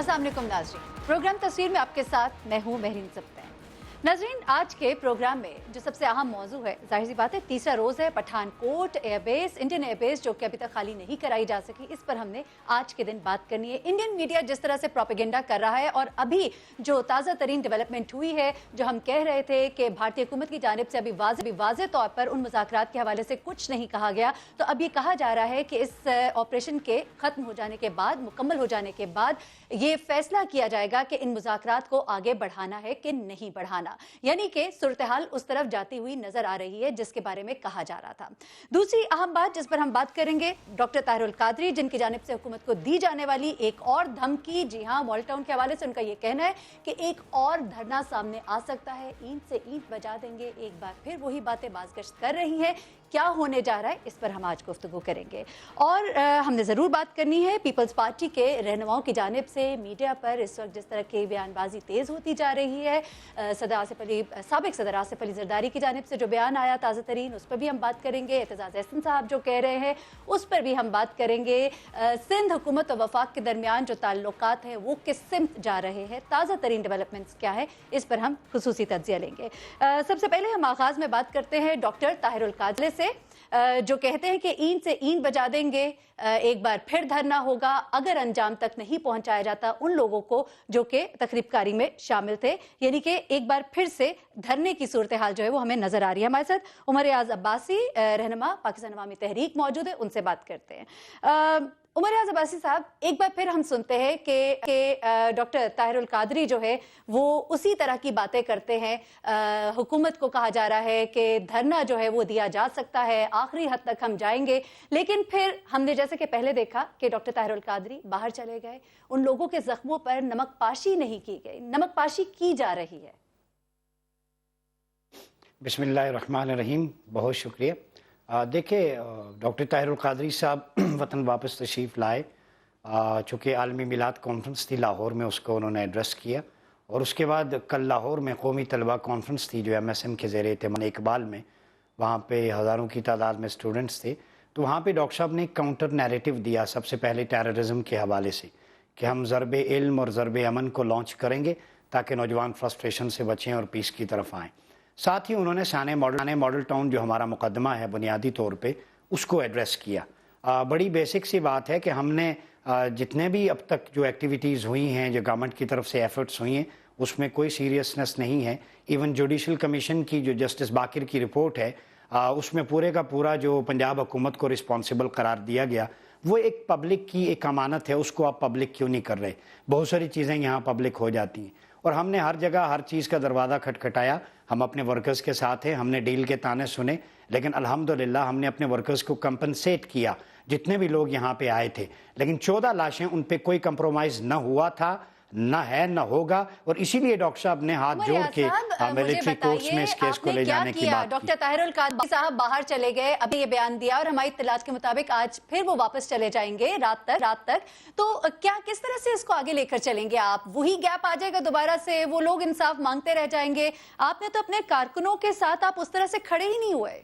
अस्सलाम वालेकुम नाज़रीन, प्रोग्राम तस्वीर में आपके साथ मैं हूँ महरीन ज़ब्तैन। नाज़रीन, आज के प्रोग्राम में जो सबसे अहम मौजू है, जाहिर सी बात है तीसरा रोज़ है पठानकोट एयरबेस, इंडियन एयरबेस जो कि अभी तक खाली नहीं कराई जा सकी, इस पर हमने आज के दिन बात करनी है। इंडियन मीडिया जिस तरह से प्रोपेगेंडा कर रहा है और अभी जो ताज़ा तरीन डेवलपमेंट हुई है, जो हम कह रहे थे कि भारतीय हुकूमत की जानिब से अभी वाज़े तौर पर उन मुज़ाकरात के हवाले से कुछ नहीं कहा गया, तो अब ये कहा जा रहा है कि इस ऑपरेशन के ख़त्म हो जाने के बाद, मुकम्मल हो जाने के बाद ये फैसला किया जाएगा कि इन मुज़ाकरात को आगे बढ़ाना है कि नहीं बढ़ाना, यानी कि सूरत-ए-हाल उस तरफ जाती हुई नजर आ रही है जिसके बारे में कहा जा रहा था। दूसरी अहम बात जिस पर हम बात करेंगे, डॉक्टर ताहिरुल कादरी जिनकी जानिब से हुकूमत को दी जाने वाली एक और धमकी, जी हाँ, मॉडल टाउन के हवाले से उनका ये कहना है कि एक और धरना सामने आ सकता है, ईंट से ईंट बजा देंगे। एक बार फिर वही बातें बाज़गश्त कर रही हैं। क्या होने जा रहा है, इस पर हम आज गुफ्तगू करेंगे। और हमने ज़रूर बात करनी है पीपल्स पार्टी के रहनुमाओं की जानिब से मीडिया पर इस वक्त जिस तरह की बयानबाजी तेज़ होती जा रही है, साबिक सदर आसिफ अली ज़रदारी की जानिब से जो बयान आया ताज़ा तरीन, उस पर भी हम बात करेंगे। एतजाज़ एहसन साहब जो कह रहे हैं उस पर भी हम बात करेंगे। सिंध हुकूमत और वफाक के दरमियान जो ताल्लुकात हैं वो किस सिमत जा रहे हैं, ताज़ा तरीन डेवलपमेंट्स क्या है, इस पर हम खुसूसी तज्ज़िया लेंगे। सबसे पहले हम आगाज़ में बात करते हैं डॉक्टर ताहिरुल कादरी से, जो कहते हैं कि ईंट से ईंट बजा देंगे, एक बार फिर धरना होगा अगर अंजाम तक नहीं पहुंचाया जाता उन लोगों को जो कि तकरीबकारी में शामिल थे, यानी कि एक बार फिर से धरने की सूरत हाल जो है वो हमें नजर आ रही है। हमारे साथ उमर रियाज अब्बासी, रहनुमा पाकिस्तान अवामी तहरीक मौजूद है, उनसे बात करते हैं। उमर रियाज अब्बासी साहब, एक बार फिर हम सुनते हैं कि डॉक्टर ताहिरुल कादरी जो है वो उसी तरह की बातें करते हैं। हुकूमत को कहा जा रहा है कि धरना जो है वो दिया जा सकता है, आखिरी हद तक हम जाएंगे, लेकिन फिर हमने जैसे कि पहले देखा कि डॉक्टर ताहिरुल कादरी बाहर चले गए, उन लोगों के जख्मों पर नमक पाशी नहीं की गई, नमक पाशी की जा रही है। बिस्मिल्लाहिर्रहमानिर्रहीम, बहुत शुक्रिया। देखिए, डॉक्टर ताहिरुल कादरी साहब वतन वापस तशरीफ़ लाए, चूँकि आलमी मिलाद कॉन्फ्रेंस थी लाहौर में, उसको उन्होंने एड्रेस किया, और उसके बाद कल लाहौर में कौमी तलबा कॉन्फ्रेंस थी जो MSM के ज़ेर एहतमाम इकबाल में, वहाँ पे हज़ारों की तादाद में स्टूडेंट्स थे। तो वहाँ पे डॉक्टर साहब ने काउंटर नैरेटिव दिया सबसे पहले टेररिज्म के हवाले से कि हम ज़रबे इल्म और ज़रबे अमन को लॉन्च करेंगे ताकि नौजवान फ्रस्ट्रेशन से बचें और पीस की तरफ आएँ। साथ ही उन्होंने शान मॉडल टाउन जो हमारा मुकदमा है बुनियादी तौर पे उसको एड्रेस किया। बड़ी बेसिक सी बात है कि हमने जितने भी अब तक जो एक्टिविटीज़ हुई हैं, जो गवर्नमेंट की तरफ से एफर्ट्स हुई हैं, उसमें कोई सीरियसनेस नहीं है। इवन जुडिशल कमीशन की जो जस्टिस बाकिर की रिपोर्ट है, उसमें पूरे का पूरा जो पंजाब हुकूमत को रिस्पॉन्सिबल करार दिया गया, वो एक पब्लिक की एक अमानत है, उसको आप पब्लिक क्यों नहीं कर रहे। बहुत सारी चीज़ें यहाँ पब्लिक हो जाती हैं और हमने हर जगह हर चीज़ का दरवाज़ा खटखटाया। हम अपने वर्कर्स के साथ हैं, हमने डील के ताने सुने, लेकिन अल्हम्दुलिल्लाह हमने अपने वर्कर्स को कंपनसेट किया जितने भी लोग यहाँ पे आए थे। लेकिन 14 लाशें, उन पे कोई कंप्रोमाइज़ न हुआ था, न है, न होगा, और इसीलिए डॉक्टर साहब ने हाथ जोड़ के मिलिट्री कोर्ट्स में इस केस को ले जाने की बात की। डॉक्टर ताहिरुल कादरी साहब बाहर चले गए, अभी ये बयान दिया और हमारी इत्तलात के मुताबिक आज फिर वो वापस चले जाएंगे रात तक। तो क्या किस तरह से इसको आगे लेकर चलेंगे आप? वही गैप आ जाएगा दोबारा से, वो लोग इंसाफ मांगते रह जाएंगे? आपने तो अपने कारकुनों के साथ आप उस तरह से खड़े ही नहीं हुए।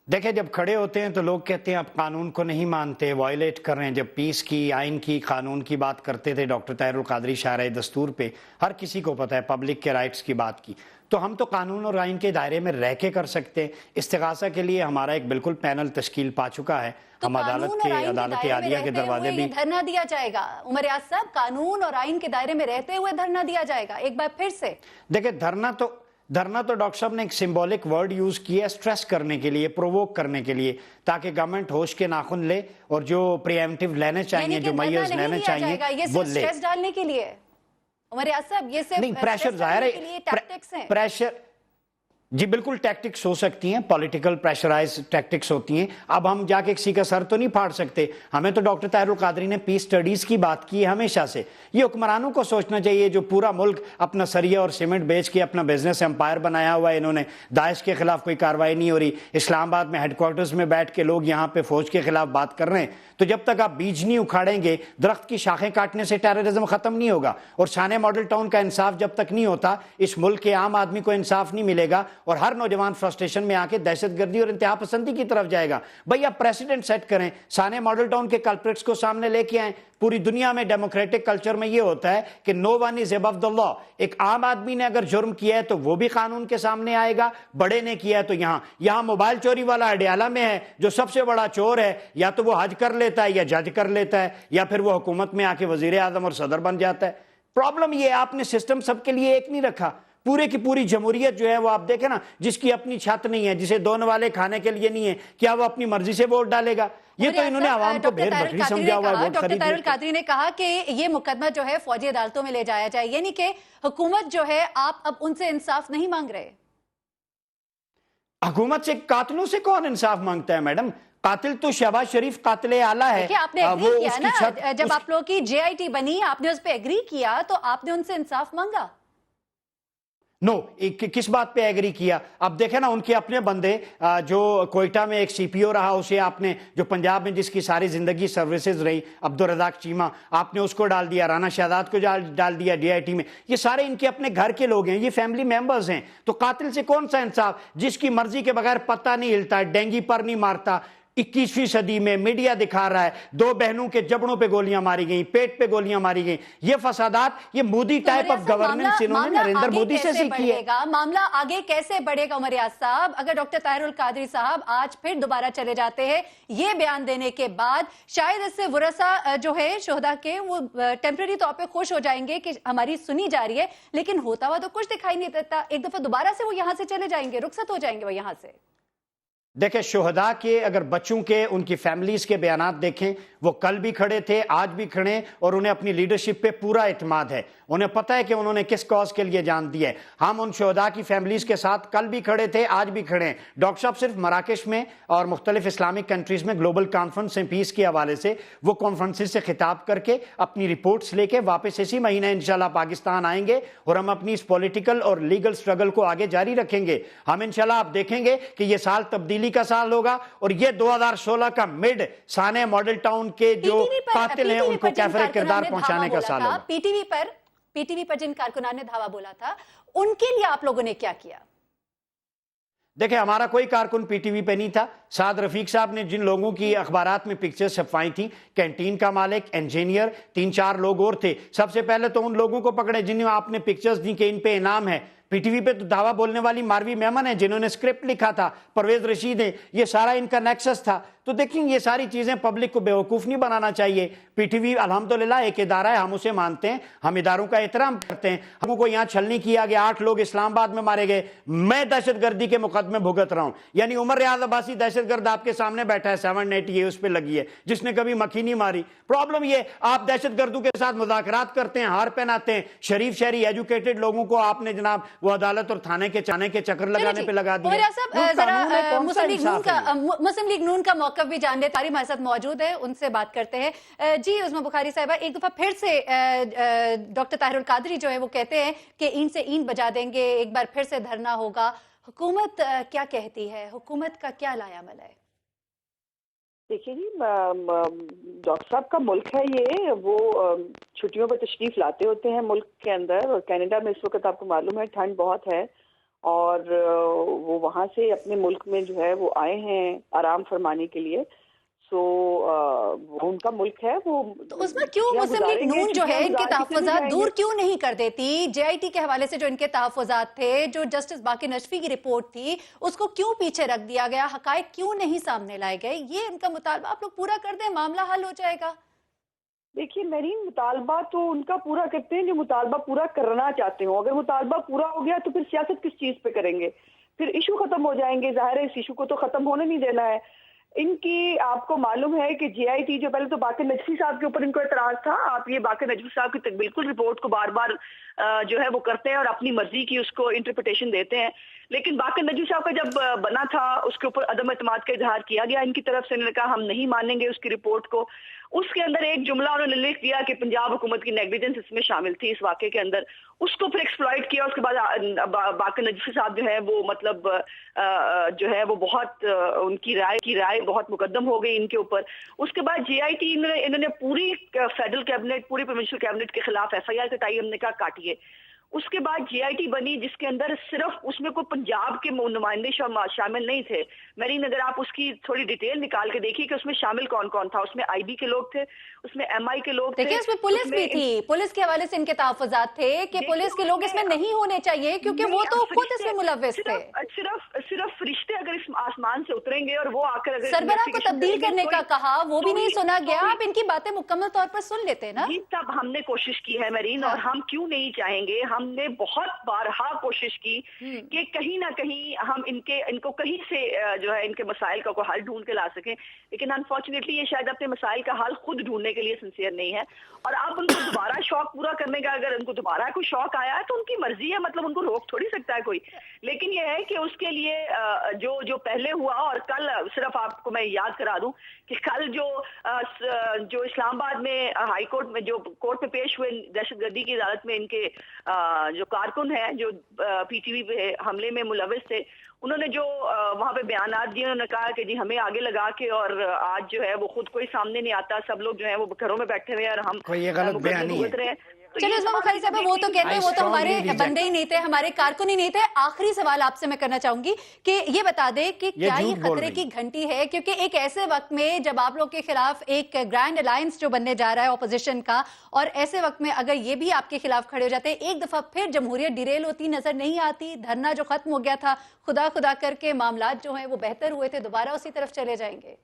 देखिए, जब खड़े होते हैं तो लोग कहते हैं आप कानून को नहीं मानते, वायलेट कर रहे हैं। जब पीस की, आइन की, कानून की बात करते थे डॉक्टर ताहिरुल कादरी शायर दस्तूर पे, हर किसी को पता है पब्लिक के राइट्स की बात की, तो हम तो कानून और आइन के दायरे में रह के कर सकते हैं। इस्तिगासा के लिए हमारा एक बिल्कुल पैनल तश्कील पा चुका है। तो हम अदालत आलिया के दरवाजे भी धरना दिया जाएगा। उमर रियाज साहब, कानून और आइन के दायरे में रहते हुए धरना दिया जाएगा एक बार फिर से। देखिए, धरना तो डॉक्टर साहब ने एक सिंबॉलिक वर्ड यूज किया स्ट्रेस करने के लिए, प्रोवोक करने के लिए, ताकि गवर्नमेंट होश के नाखुन ले और जो प्रिएम्प्टिव लेने चाहिए, जो मैयर्स लेने चाहिए वो ले। स्ट्रेस डालने के लिए उमर रियाज साहब, ये सिर्फ नहीं, प्रेशर जाहिर है, प्रेशर जी बिल्कुल टैक्टिक्स हो सकती हैं, पॉलिटिकल प्रेशराइज टैक्टिक्स होती हैं। अब हम जाके किसी का सर तो नहीं फाड़ सकते। हमें तो डॉक्टर ताहिरुल कादरी ने पीस स्टडीज की बात की है हमेशा से। ये हुक्मरानों को सोचना चाहिए जो पूरा मुल्क अपना सरिया और सीमेंट बेच के अपना बिजनेस एम्पायर बनाया हुआ है। इन्होंने दाइश के खिलाफ कोई कार्रवाई नहीं हो रही, इस्लामाबाद में हेडक्वार्टर्स में बैठ के लोग यहाँ पे फौज के खिलाफ बात कर रहे हैं। तो जब तक आप बीज नहीं उखाड़ेंगे, दरख्त की शाखें काटने से टेररिज्म खत्म नहीं होगा। और शान मॉडल टाउन का इंसाफ जब तक नहीं होता, इस मुल्क के आम आदमी को इंसाफ नहीं मिलेगा اور ہر نوجوان فرسٹریشن میں آ کے دہشت گردی اور انتہا پسندی کی طرف جائے گا. بھائی آپ پریسیڈنٹ سیٹ کریں, سانے ماڈل ٹاؤن کے کلپریٹس کو سامنے لے کے آئیں. پوری دنیا میں ڈیموکریٹک کلچر میں یہ ہوتا ہے کہ نو ون از ابو دی لا. ایک عام آدمی نے اگر جرم کیا ہے تو وہ بھی قانون کے سامنے آئے گا, بڑے نے کیا ہے تو یہاں موبائل چوری والا اڈیالہ میں ہے جو سب سے بڑا چور ہے, یا تو وہ حج کر لیتا ہے یا جج کر لیتا ہے, یا پھر وہ حکومت میں آ کے وزیر اعظم اور صدر بن جاتا ہے. پرابلم یہ آپ نے سسٹم سب کے لیے ایک نہیں رکھا. پورے کی پوری جمہوریت جو ہے وہ آپ دیکھیں نا, جس کی اپنی چھت نہیں ہے, جسے دو نوالے کھانے کے لیے نہیں ہے, کیا وہ اپنی مرضی سے ووٹ ڈالے گا؟ یہ تو انہوں نے عوام کو بھیڑ بکری سمجھا ہوا ہے ووٹ ڈاکٹر خرید طاہر لے کے. القادری نے کہا کہ یہ مقدمہ جو ہے فوجی عدالتوں میں لے جایا جائے, یعنی کہ حکومت جو ہے آپ اب ان سے انصاف نہیں مانگ رہے. حکومت سے قاتلوں سے کون انصاف مانگتا ہے میڈم؟ قاتل تو شہباز شریف قاتل اعلیٰ ہے. آپ نے ایگری کیا نا, جب آپ لوگوں کی جے آئی ٹی بنی آپ نے اس پہ ایگری کیا تو آپ نے ان سے انصاف مانگا. نو, کس بات پہ ایگری کیا؟ اب دیکھیں نا ان کے اپنے بندے, جو کوئٹہ میں ایک سی پی او رہا, اسے آپ نے, جو پنجاب میں جس کی ساری زندگی سروسز رہی, عبدالرزاق چیمہ, آپ نے اس کو ڈال دیا, رانا شہزاد کو ڈال دیا ڈی آئی ٹی میں. یہ سارے ان کے اپنے گھر کے لوگ ہیں, یہ فیملی ممبرز ہیں. تو قاتل سے کون سا انصاف؟ جس کی مرضی کے بغیر پتہ نہیں ہلتا, ڈینگی پر نہیں مارتا. 21ویں صدی میں میڈیا دکھا رہا ہے 2 بہنوں کے جبڑوں پہ گولیاں ماری گئیں, پیٹ پہ گولیاں ماری گئیں. یہ فسادات, یہ مودی ٹائپ آف گورننس انہوں نے نریندر مودی سے سیکھی ہے. معاملہ آگے کیسے بڑھے گا عمر ریاض صاحب, اگر ڈاکٹر طاہر القادری صاحب آج پھر دوبارہ چلے جاتے ہیں یہ بیان دینے کے بعد؟ شاید اس سے ورثہ جو ہے شہداء کے, وہ ٹیمپرری طور پہ خوش ہو جائیں گے کہ ہماری سنی جا رہی ہے, لیکن ہوتا ہوا تو کچھ دکھائی نہیں دیتا. ایک دفعہ دوبارہ سے وہ یہاں سے چلے جائیں گے, رخصت ہو جائیں گے وہ یہاں سے. دیکھیں شہداء کے, اگر بچوں کے, ان کی فیملیز کے بیانات دیکھیں, وہ کل بھی کھڑے تھے, آج بھی کھڑے, اور انہیں اپنی لیڈرشپ پہ پورا اعتماد ہے. انہیں پتہ ہے کہ انہوں نے کس کاز کے لیے جان دی ہے. ہم ان شہداء کی فیملیز کے ساتھ کل بھی کھڑے تھے, آج بھی کھڑے ہیں. ڈاکٹر صاحب صرف مراکش میں اور مختلف اسلامک کنٹریز میں گلوبل کانفرنس ہیں پیس کے حوالے سے, وہ کانفرنسز سے خطاب کر کے اپنی رپورٹس لے کے واپس اسی مہینہ انشاءاللہ پاکستان آئیں گے, اور ہم اپنی اس پولیٹیکل اور لیگل سٹرگل کو آگے جاری رکھیں گے. ہم انشاءاللہ آپ دیکھیں گے کہ یہ سال تبدیلی کا سال ہوگا, اور یہ 2016 کا مڈ سانے ماڈل ٹاؤن کے جو قاتل ہیں ان کو کیفر کردار پہنچانے کا سال ہوگا. پی ٹی وی پر جن کارکنان نے دھاوا بولا تھا, ان کے لیے آپ لوگوں نے کیا کیا؟ دیکھیں ہمارا کوئی کارکن پی ٹی وی پہ نہیں تھا. سعد رفیق صاحب نے جن لوگوں کی اخبارات میں پکچر چھپوائی تھیں, کینٹین کا مالک, انجینئر, 3-4 لوگ اور تھے. سب سے پہلے تو ان لوگوں کو پکڑے جنہیں آپ نے پکچرز دی کہ ان پہ انعام ہے. پی ٹی وی پہ تو دعویٰ بولنے والی ماروی میمن ہے جنہوں نے سکرپٹ لکھا تھا, پرویز رشید ہیں, یہ سارا ان کا نیکسس تھا. تو دیکھیں یہ ساری چیزیں پبلک کو بیوقوف نہیں بنانا چاہیے. پی ٹی وی الحمدللہ ایک ادارہ ہے, ہم اسے مانتے ہیں, ہم اداروں کا احترام کرتے ہیں. ہم کو یہاں چھلنی کیا گیا, 8 لوگ اسلام آباد میں مارے گئے, میں دہشت گردی کے مقدمے بھگت رہا ہوں. یعنی عمر ریاض عباسی دہشت گرد آپ کے سامنے بیٹھا ہے, 780 یہ اس پہ لگی ہے, جس نے کبھی مکھی نہیں ماری. پرابلم یہ آپ دہشت گردوں کے ساتھ مذاکرات کرتے ہیں, ہار پہناتے ہیں, شریف شہری ایجوکیٹڈ لوگوں کو آپ نے جناب وہ عدالت اور تھانے کے چانے کے چکر لگانے پہ لگا دیا. مسلم لیگ نون کا موقف بھی جان لے. تاری ہمارے ساتھ موجود ہے, ان سے بات کرتے ہیں. جی عظمیٰ بخاری صاحبہ, ایک دفعہ پھر سے ڈاکٹر طاہر القادری جو ہے وہ کہتے ہیں کہ اینٹ سے اینٹ بجا دیں گے, ایک بار پھر سے دھرنا ہوگا. حکومت کیا کہتی ہے, حکومت کا کیا لائے عمل ہے؟ دیکھیے جی, ڈاکٹر صاحب کا ملک ہے یہ, وہ چھٹیوں پہ تشریف لاتے ہوتے ہیں ملک کے اندر, اور کینیڈا میں اس وقت آپ کو معلوم ہے ٹھنڈ بہت ہے, اور وہ وہاں سے اپنے ملک میں جو ہے وہ آئے ہیں آرام فرمانے کے لیے. سو وہ ان کا ملک ہے. وہ تو اس میں کیوں مسلم لیگ نون جو ہے ان کے تحفظات دور کیوں نہیں کر دیتی؟ جے آئی ٹی کے حوالے سے جو ان کے تحفظات تھے, جو جسٹس باقی نشفی کی رپورٹ تھی, اس کو کیوں پیچھے رکھ دیا گیا, حقائق کیوں نہیں سامنے لائے گئے؟ یہ ان کا مطالبہ آپ لوگ پورا کر دیں, معاملہ حل ہو جائے گا. دیکھیے میرین, مطالبہ تو ان کا پورا کرتے ہیں جو مطالبہ پورا کرنا چاہتے ہوں. اگر مطالبہ پورا ہو گیا تو پھر سیاست کس چیز پہ کریں گے؟ پھر ایشو ختم ہو جائیں گے. ظاہر ہے اس ایشو کو تو ختم ہونے نہیں دینا ہے. ان کی آپ کو معلوم ہے کہ جے آئی ٹی جو پہلے تو باقر نجفی صاحب کے اوپر ان کو اعتراض تھا. آپ یہ باقر نجفی صاحب کی بالکل رپورٹ کو بار بار جو ہے وہ کرتے ہیں اور اپنی مرضی کی اس کو انٹرپریٹیشن دیتے ہیں, لیکن باقر نجفی صاحب کا جب بنا تھا اس کے اوپر عدم اعتماد کا اظہار کیا گیا ان کی طرف سے. انہوں نے کہا ہم نہیں مانیں گے اس کی رپورٹ کو. اس کے اندر ایک جملہ انہوں نے لکھ دیا کہ پنجاب حکومت کی نیگلیجنس اس میں شامل تھی اس واقعے کے اندر. اس کو پھر ایکسپلائٹ کیا. اس کے بعد باقر نجفی صاحب جو ہے وہ مطلب جو ہے وہ بہت ان کی رائے بہت مقدم ہو گئی ان کے اوپر. اس کے بعد جے آئی ٹی انہوں نے پوری فیڈرل کیبنٹ, پوری پروونشل کیبنٹ کے خلاف ایف آئی آر کٹائی. ہم نے کہا کاٹیے. उसके बाद जीआईटी बनी जिसके अंदर सिर्फ उसमें कोई पंजाब के नुमाइंदे शामिल नहीं थे। मेरीन, अगर आप उसकी थोड़ी डिटेल निकाल के देखिए कि उसमें शामिल कौन कौन था। उसमें आईबी के लोग थे, उसमें एमआई के लोग थे, देखिए उसमें पुलिस भी थी। पुलिस के हवाले से इनके तहफ़्फ़ुज़ात थे कि पुलिस के लोग इसमें नहीं होने चाहिए क्योंकि वो तो खुद इसमें मुलव्विस थे। सिर्फ फरिश्ते अगर इस आसमान से उतरेंगे और वो आकर अगर सरबराह को तब्दील करने का कहा, वो भी नहीं सुना गया। आप इनकी बातें मुकम्मल तौर पर सुन लेते ना। जी, तब हमने कोशिश की है मेरीन, और हम क्यों नहीं चाहेंगे। हमने बहुत बारहा कोशिश की कि कहीं ना कहीं हम इनको कहीं से जो है इनके मसाइल का कोई हल ढूंढ के ला सकें, लेकिन अनफॉर्चुनेटली ये शायद अपने मसाइल का हल खुद ढूंढने के लिए सिंसियर नहीं है। और अब उनको दोबारा शौक पूरा करने का, अगर उनको दोबारा कोई शौक आया है तो उनकी मर्जी है, मतलब उनको रोक थोड़ी सकता है कोई। लेकिन ये है कि उसके लिए जो पहले हुआ, और कल सिर्फ आपको मैं याद करा दूं कि कल जो इस्लामाबाद में हाई कोर्ट में जो कोर्ट में पेश हुए दहशतगर्दी की अदालत में इनके जो कारकुन हैं जो पीटीवी पे हमले में मुलविस थे, उन्होंने जो वहां पे बयानात दिए, उन्होंने कहा कि जी हमें आगे लगा के, और आज जो है वो खुद कोई सामने नहीं आता, सब लोग जो है वो घरों में बैठे हुए हैं और हम कोई ये गलत बयान नहीं है। चलिए उसमें बुखारी साहब वो तो कहते हैं वो तो हमारे बंदे ही नहीं थे, हमारे कारकुन ही नहीं थे। आखिरी सवाल आपसे मैं करना चाहूंगी कि ये बता दे कि क्या ये खतरे की घंटी है, क्योंकि एक ऐसे वक्त में जब आप लोग के खिलाफ एक ग्रैंड अलायंस जो बनने जा रहा है ऑपोजिशन का, और ऐसे वक्त में अगर ये भी आपके खिलाफ खड़े हो जाते हैं, एक दफा फिर जमहूरियत डिरेल होती नजर नहीं आती? धरना जो खत्म हो गया था, खुदा खुदा करके मामलात जो हैं वो बेहतर हुए थे, दोबारा उसी तरफ चले जाएंगे?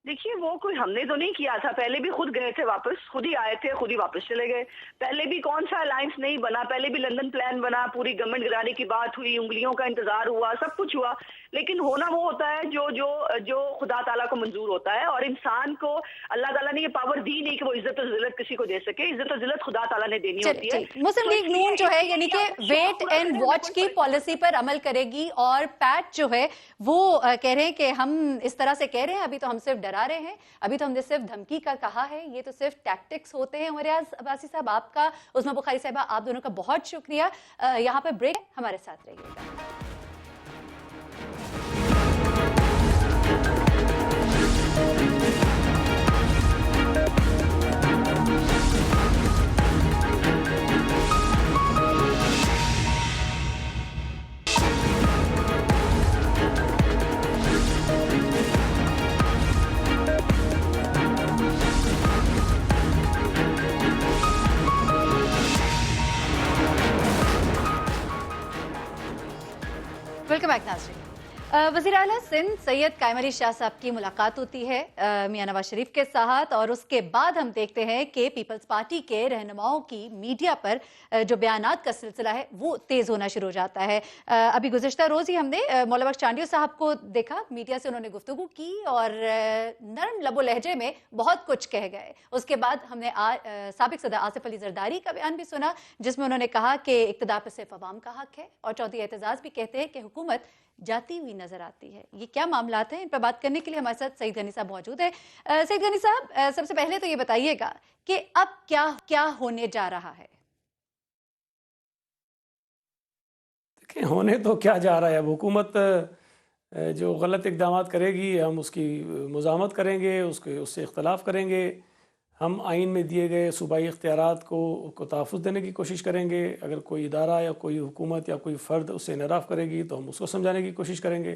देखिए, वो कोई हमने तो नहीं किया था, पहले भी खुद गए थे वापस, खुद ही आए थे, खुद ही वापस चले गए। पहले भी कौन सा अलायंस नहीं बना, पहले भी लंदन प्लान बना, पूरी गवर्नमेंट गिराने की बात हुई, उंगलियों का इंतजार हुआ, सब कुछ हुआ, लेकिन होना वो होता है जो खुदा ताला को मंजूर होता है। और इंसान को अल्लाह ताला ने ये पावर दी नहीं कि वो इज्जत और जिल्लत किसी को दे सके। इज्जत और जिल्लत खुदा ताला ने देनी होती है। मुस्लिम लीग नून जो है यानी कि वेट एंड वॉच की पॉलिसी पर अमल करेगी, और पैट जो है वो कह रहे हैं कि हम इस तरह से कह रहे हैं, अभी तो हम सिर्फ डरा रहे हैं, अभी तो हमने सिर्फ धमकी का कहा है, ये तो सिर्फ टैक्टिक्स होते हैं। उमरियाज अब्बासी साहब आपका, उस्मा बुखारी साहबा, आप दोनों का बहुत शुक्रिया। यहाँ पे ब्रेक, हमारे साथ रहिएगा। वेलकम बैक नाज़रीन। वज़ीर आला सिंध सैयद कायम अली शाह साहब की मुलाकात होती है मियां नवाज शरीफ के साथ, और उसके बाद हम देखते हैं कि पीपल्स पार्टी के रहनुमाओं की मीडिया पर जो बयानात का सिलसिला है वो तेज़ होना शुरू हो जाता है। अभी गुज़िश्ता रोज़ ही हमने मौला बख्श चांडियो साहब को देखा, मीडिया से उन्होंने गुफ्तगू की और नरम लबो लहजे में बहुत कुछ कह गए। उसके बाद हमने साबिक सदर आसिफ अली जरदारी का बयान भी सुना, जिसमें उन्होंने कहा कि इक़्तिदार पर सिर्फ अवाम का हक है, और चौधरी एतजाज़ भी कहते हैं कि हुकूमत जाती हुई नजर आती है। ये क्या मामलात हैं, इन पर बात करने के लिए हमारे साथ सईद गनी साहब मौजूद है। सईद गनी साहब, सबसे पहले तो ये बताइएगा कि अब क्या होने जा रहा है? देखिए, होने तो क्या जा रहा है, अब हुकूमत जो गलत इक़दाम करेगी हम उसकी मुज़ामत करेंगे, उससे इख्तलाफ करेंगे। हम आइन में दिए गए सूबाई इख्तियारात को तहफ़्फ़ुज़ देने की कोशिश करेंगे। अगर कोई इदारा या कोई हुकूमत या कोई फ़र्द उससे इनराफ़ करेगी तो हम उसको समझाने की कोशिश करेंगे।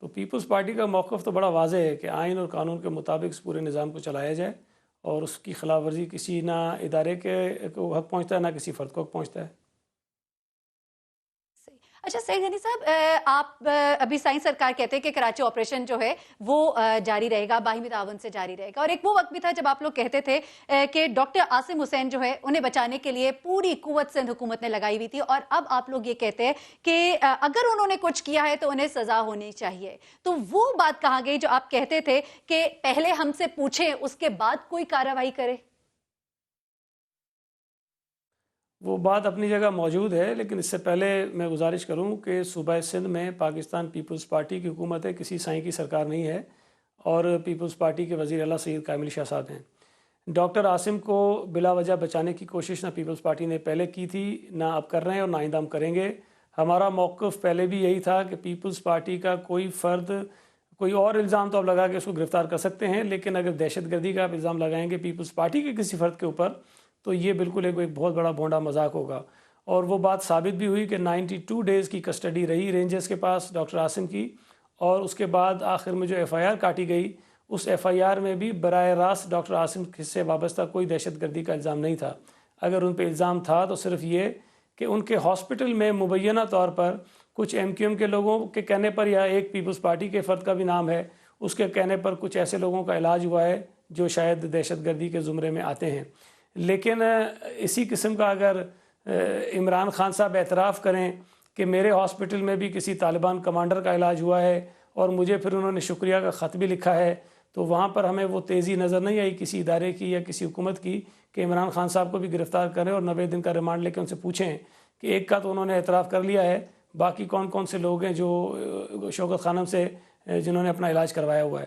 तो पीपल्स पार्टी का मौक़िफ़ तो बड़ा वाज़ेह है कि आइन और कानून के मुताबिक इस पूरे निज़ाम को चलाया जाए, और उसकी खिलाफ वर्जी किसी ना इदारे को हक़ पहुँचता है, ना किसी फ़र्द को हक़ पहुँचता है। अच्छा सईद गनी साहब, आप अभी साइंस सरकार कहते हैं कि कराची ऑपरेशन जो है वो जारी रहेगा, बाहिमी ताउन से जारी रहेगा, और एक वो वक्त भी था जब आप लोग कहते थे कि डॉक्टर आसिम हुसैन जो है उन्हें बचाने के लिए पूरी कुव्वत सिंध हुकूमत ने लगाई हुई थी, और अब आप लोग ये कहते हैं कि अगर उन्होंने कुछ किया है तो उन्हें सजा होनी चाहिए। तो वो बात कहाँ गई जो आप कहते थे कि पहले हमसे पूछें उसके बाद कोई कार्रवाई करे? वो बात अपनी जगह मौजूद है, लेकिन इससे पहले मैं गुजारिश करूं कि सूबा सिंध में पाकिस्तान पीपल्स पार्टी की हुकूमत है, किसी साईं की सरकार नहीं है, और पीपल्स पार्टी के वज़ीर आला सैयद कायम अली शाह साहब हैं। डॉक्टर आसिम को बिला वजह बचाने की कोशिश ना पीपल्स पार्टी ने पहले की थी, ना अब कर रहे हैं, और ना आइंदा हम करेंगे। हमारा मौक़िफ़ पहले भी यही था कि पीपल्स पार्टी का कोई फ़र्द कोई और इल्ज़ाम तो आप लगा के उसको गिरफ़्तार कर सकते हैं, लेकिन अगर दहशतगर्दी का आप इल्ज़ाम लगाएंगे पीपल्स पार्टी के किसी फ़र्द के ऊपर तो ये बिल्कुल एक बहुत बड़ा भोंडा मजाक होगा। اور وہ بات ثابت بھی ہوئی کہ 92 ڈیز کی کسٹڈی رہی رینجرز کے پاس ڈاکٹر عاصم کی، اور اس کے بعد آخر میں جو ایف آئی آر کاٹی گئی اس ایف آئی آر میں بھی براہ راست ڈاکٹر عاصم سے وابستہ کوئی دہشت گردی کا الزام نہیں تھا۔ اگر ان پہ الزام تھا تو صرف یہ کہ ان کے ہاسپٹل میں مبینہ طور پر کچھ ایم کیو ایم کے لوگوں کے کہنے پر یا ایک پیپلز پارٹی کے فرد کا بھی نام ہے، اس کے کہنے پر کچھ ایسے لوگوں کا علاج ہوا ہے جو شاید دہشت گردی کے زمرے میں آتے ہیں۔ لیکن اسی قسم کا اگر عمران خان صاحب اعتراف کریں کہ میرے ہاسپٹل میں بھی کسی طالبان کمانڈر کا علاج ہوا ہے اور مجھے پھر انہوں نے شکریہ کا خط بھی لکھا ہے، تو وہاں پر ہمیں وہ تیزی نظر نہیں آئی کسی ادارے کی یا کسی حکومت کی کہ عمران خان صاحب کو بھی گرفتار کریں اور 90 دن کا ریمانڈ لے کے ان سے پوچھیں کہ ایک کا تو انہوں نے اعتراف کر لیا ہے، باقی کون کون سے لوگ ہیں جو شوکت خانم سے جنہوں نے اپنا علاج کروایا ہوا ہے۔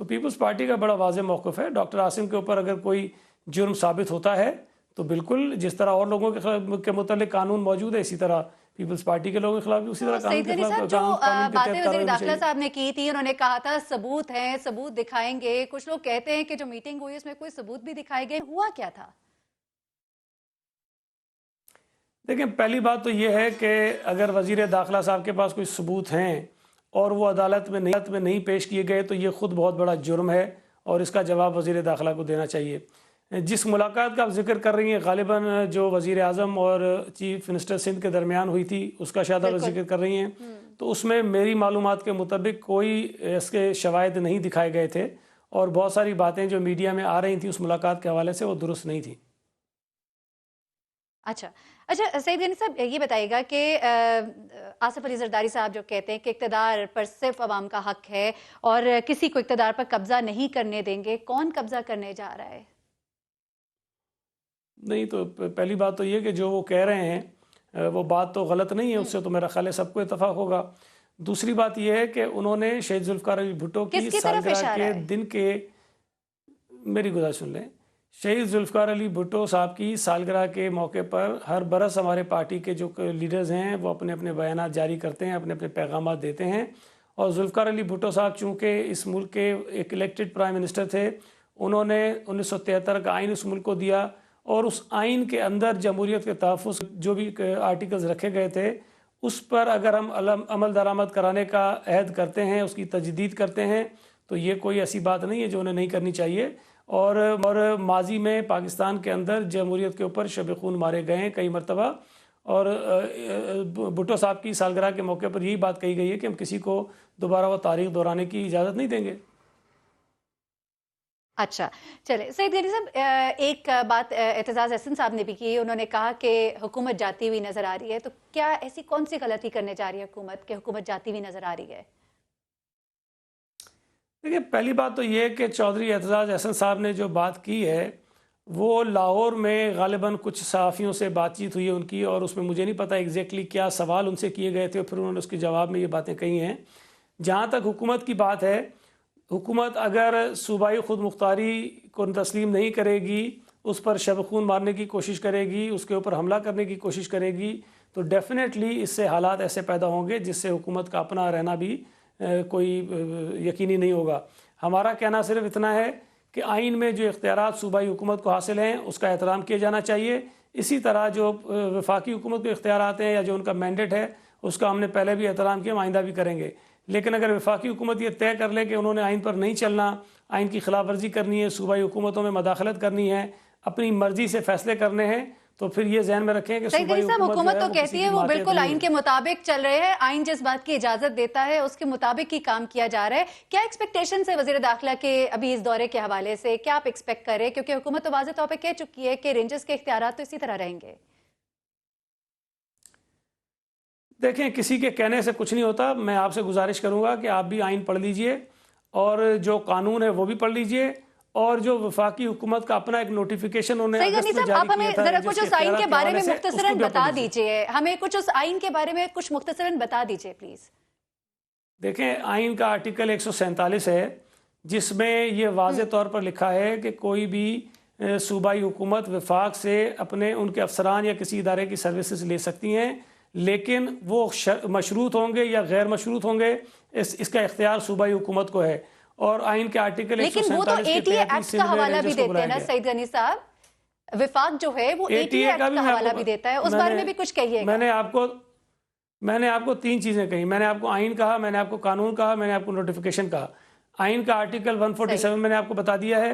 تو پیپلز پارٹی کا بڑا واضح موقف ہے، ڈاکٹر عاصم کے اوپر اگر کوئی جرم ثابت ہوتا ہے تو بالکل جس طرح اور لوگوں کے متعلق قانون موجود ہے اسی طرح پیپلز پارٹی کے لوگوں کے خلاف بھی اسی طرح قانون کے خلاف جو باتیں وزیر داخلہ صاحب نے کی تھی، انہوں نے کہا تھا ثبوت ہیں، ثبوت دکھائیں گے، کچھ لوگ کہتے ہیں کہ جو میٹنگ ہوئی اس میں کوئی ثبوت بھی دکھائے گئے، ہوا کیا تھا؟ دیکھیں پہلی بات تو یہ ہے کہ اگر وزیر داخلہ صاحب کے پاس کوئی ثبوت ہیں اور وہ عدالت میں نہیں پیش کیے گئے تو یہ خود بہت بڑا جرم ہے اور اس کا جواب وزیر داخلہ کو دینا چاہیے۔ جس ملاقات کا آپ ذکر کر رہی ہیں غالباً جو وزیر اعظم اور چیف منسٹر سندھ کے درمیان ہوئی تھی اس کا شاید آپ ذکر کر رہی ہیں، تو اس میں میری معلومات کے مطابق کوئی اس کے شواہد نہیں دکھائے گئے تھے اور بہت ساری باتیں جو میڈیا میں آ رہی تھیں اس ملاقات کے حوالے سے وہ درست نہیں تھیں۔ اچھا سعید غنی صاحب یہ بتائیے گا کہ آصف علی زرداری صاحب جو کہتے ہیں کہ اقتدار پر صرف عوام کا حق ہے اور کسی کو اقتدار پر قبضہ نہیں کرنے دیں گے، کون قبضہ کرنے جا رہا ہے؟ نہیں، تو پہلی بات تو یہ کہ جو وہ کہہ رہے ہیں وہ بات تو غلط نہیں ہے، اس سے تو میرا خیال ہے سب کو اتفاق ہوگا۔ دوسری بات یہ ہے کہ انہوں نے شہید ذوالفقار علی بھٹو کی سالگرہ کے دن کے میری گزارش سن لیں، شہید ذوالفقار علی بھٹو صاحب کی سالگرہ کے موقع پر ہر برس ہمارے پارٹی کے جو لیڈرز ہیں وہ اپنے اپنے بیانات جاری کرتے ہیں، اپنے اپنے پیغامات دیتے ہیں، اور ذوالفقار علی بھٹو صاحب چونکہ اس ملک کے ایک الیکٹڈ پرائم منسٹر تھے، انہوں نے 1973 کا آئین اس ملک کو دیا اور اس آئین کے اندر جمہوریت کے تحفظ جو بھی آرٹیکلز رکھے گئے تھے اس پر اگر ہم عمل درآمد کرانے کا عہد کرتے ہیں، اس کی تجدید کرتے ہیں، تو یہ کوئی ایسی بات نہیں ہے جو انہیں نہیں کرنی چاہیے۔ اور ماضی میں پاکستان کے اندر جمہوریت کے اوپر شب خون مارے گئے ہیں کئی مرتبہ، اور بھٹو صاحب کی سالگرہ کے موقع پر یہی بات کہی گئی ہے کہ ہم کسی کو دوبارہ وہ تاریخ دہرانے کی اجازت نہیں دیں گے۔ اچھا چلے سعید غنی صاحب، ایک بات اعتزاز احسن صاحب نے بھی کی، انہوں نے کہا کہ حکومت جاتی ہوئی نظر آ رہی ہے، تو کیا ایسی کون سی غلطی کرنے جا رہی ہے حکومت کہ حکومت جاتی ہوئی نظر آ رہی ہے؟ دیکھیں پہلی بات تو یہ کہ چودھری اعتزاز احسن صاحب نے جو بات کی ہے وہ لاہور میں غالباً کچھ صحافیوں سے بات چیت ہوئی ہے ان کی، اور اس میں مجھے نہیں پتہ ایگزیکٹلی کیا سوال ان سے کیے گئے تھے اور پھر انہوں نے اس کے جواب میں یہ باتیں کہی ہیں۔ جہاں تک حکومت کی بات ہے، حکومت اگر صوبائی خود مختاری کو تسلیم نہیں کرے گی، اس پر شب خون مارنے کی کوشش کرے گی، اس کے اوپر حملہ کرنے کی کوشش کرے گی، تو ڈیفینیٹلی اس سے حالات ایسے پیدا ہوں گے جس سے حکومت کا اپنا رہنا بھی کوئی یقینی نہیں ہوگا۔ ہمارا کہنا صرف اتنا ہے کہ آئین میں جو اختیارات صوبائی حکومت کو حاصل ہیں اس کا احترام کیا جانا چاہیے، اسی طرح جو وفاقی حکومت کے اختیارات ہیں یا جو ان کا مینڈیٹ ہے اس کا ہم نے پہلے بھی احترام کیا، آئندہ بھی کریں گے۔ لیکن اگر وفاقی حکومت یہ طے کر لے کہ انہوں نے آئین پر نہیں چلنا، آئین کی خلاف ورزی کرنی ہے، صوبائی حکومتوں میں مداخلت کرنی ہے، اپنی مرضی سے فیصلے کرنے ہیں، تو پھر یہ ذہن میں رکھیں کہ صوبائی حکومت تو کہتی ہے وہ بالکل آئین کے مطابق چل رہے ہیں، آئین جس بات کی اجازت دیتا ہے اس کے مطابق ہی کام کیا جا رہا ہے۔ کیا ایکسپیکٹیشنز ہے وزیر داخلہ کے ابھی اس دورے کے حوالے سے، کیا آپ ایکسپیکٹ کر رہے ہیں؟ کیونکہ حکومت تو واضح طور پہ کہہ چکی ہے کہ رینجرز کے اختیارات تو اسی طرح رہیں گے۔ دیکھیں کسی کے کہنے سے کچھ نہیں ہوتا، میں آپ سے گزارش کروں گا کہ آپ بھی آئین پڑھ لیجئے اور جو قانون ہے وہ بھی پڑھ لیجئے، اور جو وفاقی حکومت کا اپنا ایک نوٹیفیکیشن انہوں نے اگست میں جاری کیا تھا، آپ ہمیں ذرا کچھ اس آئین کے بارے میں مختصراً بتا دیجئے، ہمیں کچھ اس آئین کے بارے میں کچھ مختصراً بتا دیجئے پلیز۔ دیکھیں آئین کا آرٹیکل 147 ہے جس میں یہ واضح طور پر لکھا ہے کہ کوئی بھی صوبائی حکومت وفاق سے اپنے ان کے افسران یا کسی ادارے کی سروسز لے سکتی ہیں، لیکن وہ مشروط ہوں گے یا غیر مشروط ہوں گے، اس کا اختیار صوبائی حکومت کو ہے۔ اور آئین کے آرٹیکل 147 لیکن وہ تو ATA ایکٹ کا حوالہ بھی دیتے ہیں نا سعید غنی صاحب، वफाक जो है वो ATA एक्ट का हवाला भी देता है, उस बारे में भी कुछ कहिएगा। मैंने आपको 3 चीज़ें कही। मैंने आपको आइन कहा, मैंने आपको कानून कहा, मैंने आपको नोटिफिकेशन कहा। आइन का आर्टिकल 147 मैंने आपको बता दिया है।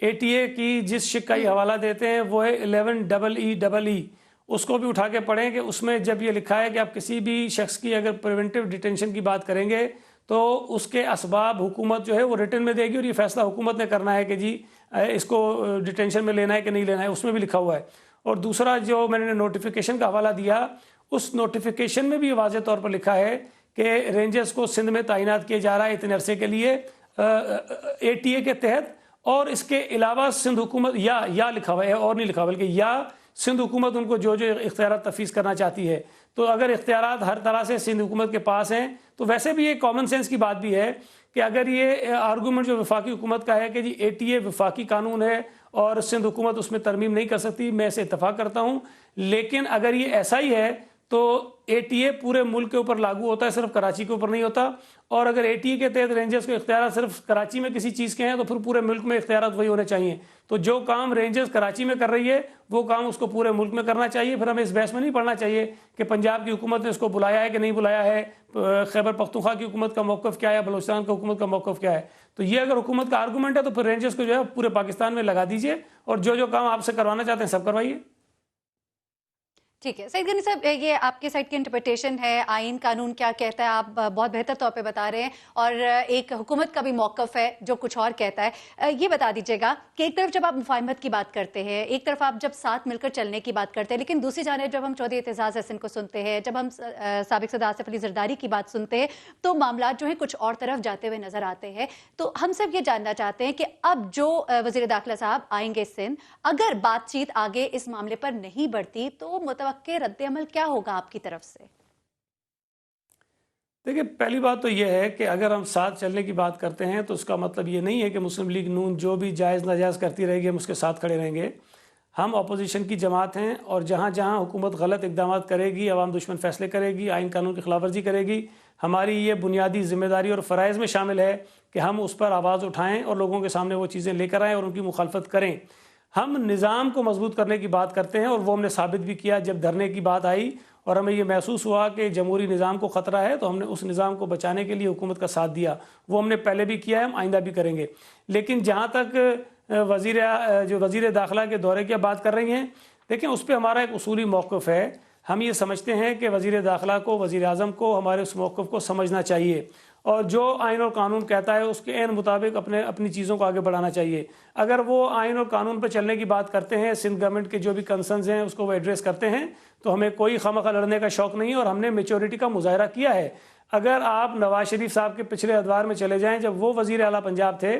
ATA की जिस शिक्का हवाला देते हैं वो है 11EE, उसको भी उठा के पढ़ें कि उसमें जब ये लिखा है कि आप किसी भी शख्स की अगर प्रिवेंटिव डिटेंशन की बात करेंगे तो उसके असबाब हुकूमत जो है वो रिटन में देगी और ये फैसला हुकूमत ने करना है कि जी इसको डिटेंशन में लेना है कि नहीं लेना है, उसमें भी लिखा हुआ है। और दूसरा जो मैंने नोटिफिकेशन का हवाला दिया, उस नोटिफिकेशन में भी वाज़ेह तौर पर लिखा है कि रेंजर्स को सिंध में तैनात किया जा रहा है इतने अरसे के लिए ATA के तहत, और इसके अलावा सिंध हुकूमत या लिखा हुआ है और नहीं लिखा हुआ, बल्कि या सिंध हुकूमत उनको जो जो इख्तियारात तफवीज़ करना चाहती है। तो अगर इख्तियारात हर तरह से सिंध हुकूमत के पास हैं तो वैसे भी ये कॉमन सेंस की बात भी है कि अगर ये आर्गूमेंट जो वफाकी हुकूमत का है कि जी ATA वफाकी कानून है और सिंध हुकूमत उसमें तरमीम नहीं कर सकती, मैं इसे इत्तफाक करता हूँ। लेकिन अगर ये ऐसा ही है तो ATA पूरे मुल्क के ऊपर लागू होता है, सिर्फ कराची के ऊपर नहीं होता। और अगर ATA के तहत रेंजर्स को इख्तियार सिर्फ कराची में किसी चीज़ के हैं तो फिर पूरे मुल्क में इख्तियार वही होने चाहिए। तो जो काम रेंजर्स कराची में कर रही है वो काम उसको पूरे मुल्क में करना चाहिए। फिर हमें इस बहस में नहीं पड़ना चाहिए कि पंजाब की हुकूमत ने इसको बुलाया है कि नहीं बुलाया है, खैबर पख्तूनख्वा की हुकूमत का मौक़िफ़ क्या है, बलूचिस्तान की हुकूमत का मौक़िफ़ क्या है। तो ये अगर हुकूमत का आर्गूमेंट है तो फिर रेंजर्स को जो है पूरे पाकिस्तान में लगा दीजिए और जो जो काम आपसे करवाना चाहते हैं सब करवाइए। ठीक है सईद गनी साहब, ये आपके साइड की इंटरप्रिटेशन है, आइन कानून क्या कहता है आप बहुत बेहतर तौर पे बता रहे हैं, और एक हुकूमत का भी मौक़िफ़ है जो कुछ और कहता है। ये बता दीजिएगा कि एक तरफ जब आप मुफाहमत की बात करते हैं, एक तरफ आप जब साथ मिलकर चलने की बात करते हैं, लेकिन दूसरी जानिब जब हम चौधरी एतजाज़ हसन को सुनते हैं, जब हम साबिक़ सदर आसिफ अली ज़रदारी की बात सुनते हैं, तो मामला जो है कुछ और तरफ जाते हुए नज़र आते हैं। तो हम सब ये जानना चाहते हैं कि अब जो वज़ीर दाखिला साहब आएंगे सिंध, अगर बातचीत आगे इस मामले पर नहीं बढ़ती तो मुतवक्के रद्द-ए-अमल क्या होगा आपकी तरफ से? देखिए, पहली बात तो यह है कि अगर हम साथ चलने की बात करते हैं तो उसका मतलब ये नहीं है कि मुस्लिम लीग नून जो भी जायज़ नाजायज़ करती रहेगी हम उसके साथ खड़े रहेंगे। हम अपोजिशन की जमात हैं और जहाँ जहाँ हुकूमत गलत इक़दाम करेगी, अवाम दुश्मन फ़ैसले करेगी, आइन कानून की खिलाफवर्जी करेगी, हमारी ये बुनियादी ज़िम्मेदारी और फ़राइज़ में शामिल है कि हम उस पर आवाज़ उठाएँ और लोगों के सामने वो चीज़ें लेकर आएँ और उनकी मुखालफत करें। हम निज़ाम को मजबूत करने की बात करते हैं और वो हमने साबित भी किया। जब धरने की बात आई और हमें ये महसूस हुआ कि जमहूरी निज़ाम को ख़तरा है तो हमने उस निज़ाम को बचाने के लिए हुकूमत का साथ दिया। वो हमने पहले भी किया है, हम आइंदा भी करेंगे। लेकिन जहाँ तक वज़ीर दाखिला के दौरे की बात कर रही हैं, देखिए उस पर हमारा एक उसूली मौक़िफ़ है। हम ये समझते हैं कि वज़ीर दाखिला को, वज़ीर आज़म को हमारे उस मौक़िफ़ को समझना चाहिए और जो आइन और कानून कहता है उसके ऐन मुताबिक अपनी चीज़ों को आगे बढ़ाना चाहिए। अगर वो आइन और कानून पर चलने की बात करते हैं, सिंध गवर्नमेंट के जो भी कंसर्न्स हैं उसको वो एड्रेस करते हैं, तो हमें कोई खामखा लड़ने का शौक़ नहीं है और हमने मेच्योरिटी का मुज़ाहरा किया है। अगर आप नवाज शरीफ साहब के पिछले अदवार में चले जाएँ, जब वो वज़ीर आला पंजाब थे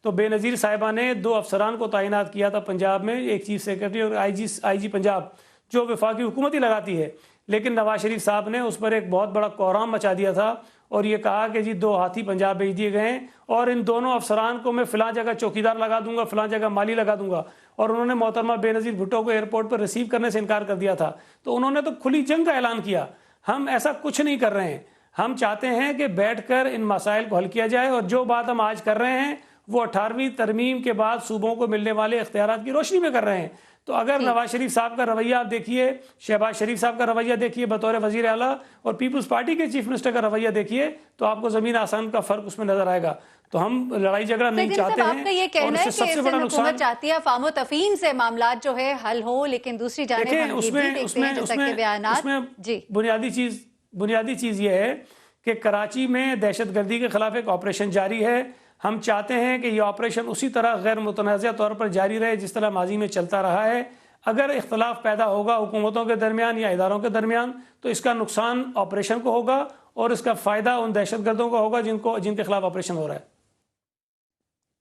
तो बेनज़ीर साहिबा ने 2 अफसरान को तैनात किया था पंजाब में, एक चीफ सेक्रेटरी और IG पंजाब, जो वफाकी हुकूमत ही लगाती है। लेकिन नवाज शरीफ साहब ने उस पर एक बहुत बड़ा कोहराम मचा दिया था और ये कहा कि जी 2 हाथी पंजाब भेज दिए गए हैं और इन दोनों अफसरान को मैं फ़लाँ जगह चौकीदार लगा दूंगा, फ़लाँ जगह माली लगा दूंगा। और उन्होंने मोहतरमा बेनज़ीर भुट्टो को एयरपोर्ट पर रिसीव करने से इनकार कर दिया था। तो उन्होंने तो खुली जंग का ऐलान किया। हम ऐसा कुछ नहीं कर रहे हैं। हम चाहते हैं कि बैठकर इन मसाइल को हल किया जाए और जो बात हम आज कर रहे हैं वो 18वीं तरमीम के बाद सूबों को मिलने वाले इख्तियारात की रोशनी में कर रहे हैं। तो अगर नवाज शरीफ साहब का रवैया आप देखिए, शहबाज शरीफ साहब का रवैया देखिए बतौर वज़ीर आला और पीपल्स पार्टी के चीफ मिनिस्टर का रवैया देखिए, तो आपको ज़मीन आसमान का फ़र्क उसमें नजर आएगा। तो हम लड़ाई झगड़ा नहीं चाहते हैं। आपका ये कहना है कि हुकूमत चाहती है अफ़वाम व तफ़हीम से मामला जो है हल हो, लेकिन दूसरी जानिब उसमें बुनियादी चीज़ ये है कि कराची में दहशतगर्दी के खिलाफ एक ऑपरेशन जारी है। हम चाहते हैं कि ये ऑपरेशन उसी तरह गैर मुतनाज़ा तौर पर जारी रहे जिस तरह माजी में चलता रहा है। अगर इख्तलाफ पैदा होगा हुकूमतों के दरमियान या इदारों के दरमियान तो इसका नुकसान ऑपरेशन को होगा और इसका फ़ायदा उन दहशतगर्दों को होगा जिनके खिलाफ ऑपरेशन हो रहा है।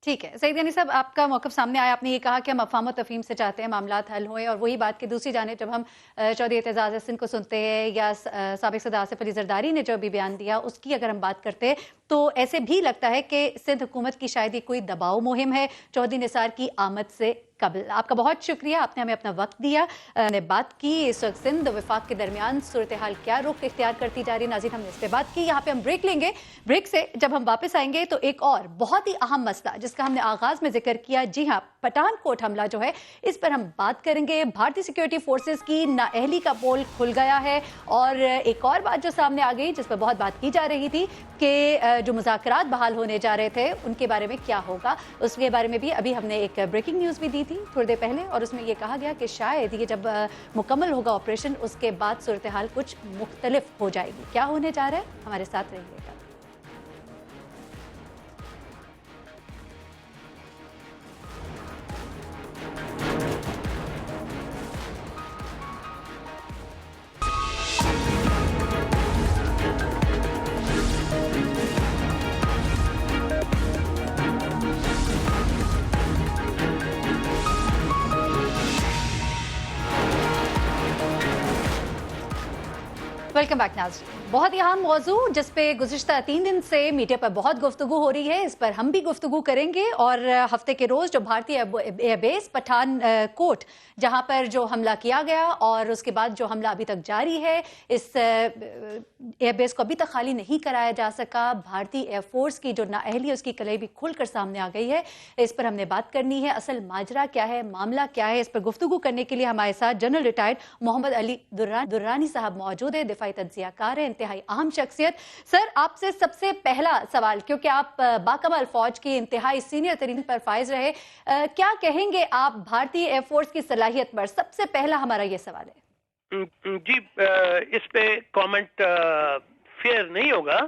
ठीक है सईद गनी साहब, आपका मौक़िफ़ सामने आया। आपने ये कहा कि हम अफ़वाम व तफ़हीम से चाहते हैं मामलात हल हुए, और वही बात कि दूसरी जानिब जब हम चौधरी एतजाज़ हसन को सुनते हैं या साबिक़ सदर आसिफ अली ज़रदारी ने जो भी बयान दिया उसकी अगर हम बात करते हैं तो ऐसे भी लगता है कि सिंध हुकूमत की शायद ये कोई दबाव मुहिम है चौधरी निसार की आमद से कबल। आपका बहुत शुक्रिया, आपने हमें अपना वक्त दिया, ने बात की इस वक्त सिंध वफाक के दरमियान सूरत हाल क्या रुख इख्तियार करती जा रही है। नाज़रीन, हमने इस पर बात की। यहाँ पे हम ब्रेक लेंगे, ब्रेक से जब हम वापस आएंगे तो एक और बहुत ही अहम मसला जिसका हमने आगाज में जिक्र किया, जी हाँ, पठानकोट हमला जो है, इस पर हम बात करेंगे। भारतीय सिक्योरिटी फोर्सेस की नाअहली का पोल खुल गया है और एक और बात जो सामने आ गई जिस पर बहुत बात की जा रही थी कि जो मुज़ाकरात बहाल होने जा रहे थे उनके बारे में क्या होगा, उसके बारे में भी अभी हमने एक ब्रेकिंग न्यूज़ भी दी थी थोड़ी देर पहले और उसमें ये कहा गया कि शायद ये जब मुकम्मल होगा ऑपरेशन उसके बाद सूरत हाल कुछ मुख्तलिफ हो जाएगी। क्या होने जा रहा है, हमारे साथ रहिएगा। वेलकम बैक नाज़रीन। बहुत ही अहम मौजू जिस पे गुज़िश्ता 3 दिन से मीडिया पर बहुत गुफ्तगू हो रही है, इस पर हम भी गुफ्तगू करेंगे। और हफ्ते के रोज़ जो भारतीय एयरबेस पठानकोट जहां पर जो हमला किया गया और उसके बाद जो हमला अभी तक जारी है, इस एयरबेस को अभी तक खाली नहीं कराया जा सका। भारतीय एयरफोर्स की जो नाअहली है उसकी कलई भी खुलकर सामने आ गई है। इस पर हमने बात करनी है, असल माजरा क्या है, मामला क्या है। इस पर गुफ्तगू करने के लिए हमारे साथ जनरल रिटायर्ड मोहम्मद अली दुर्रानी साहब मौजूद है, दिफाई तज्जियाकार है, इंतहाई अहम शख्सियत। सर, आपसे सबसे पहला सवाल, क्योंकि आप बाकमाल फौज की इंतहाई सीनियर तरीन पर फाइज रहे, क्या कहेंगे आप भारतीय एयरफोर्स की सलाहियत पर? सबसे पहला हमारा ये सवाल है। जी, इस पे कमेंट फेयर नहीं होगा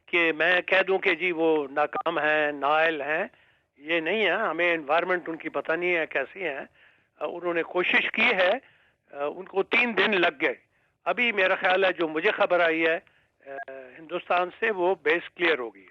कि मैं कह दूं कि जी वो नाकाम है, नाअहल हैं। ये नहीं है। हमें एनवायरनमेंट उनकी पता नहीं है कैसी है। उन्होंने कोशिश की है, उनको 3 दिन लग गए। अभी मेरा ख्याल है जो मुझे खबर आई है हिंदुस्तान से, वो बेस क्लियर होगी।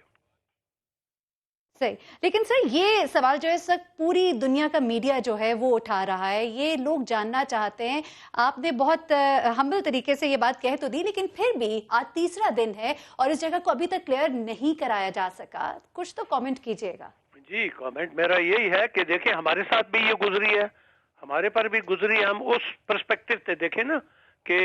सही, लेकिन सर ये सवाल जो है इस वक्त पूरी दुनिया का मीडिया जो है वो उठा रहा है, ये लोग जानना चाहते हैं। आपने बहुत हम्बल तरीके से ये बात कह तो दी, लेकिन फिर भी आज तीसरा दिन है और इस जगह को अभी तक क्लियर नहीं कराया जा सका। कुछ तो कमेंट कीजिएगा। जी, कमेंट मेरा यही है कि देखिए हमारे साथ भी ये गुजरी है, हमारे पर भी गुजरी। हम उस पर्सपेक्टिव से देखें ना कि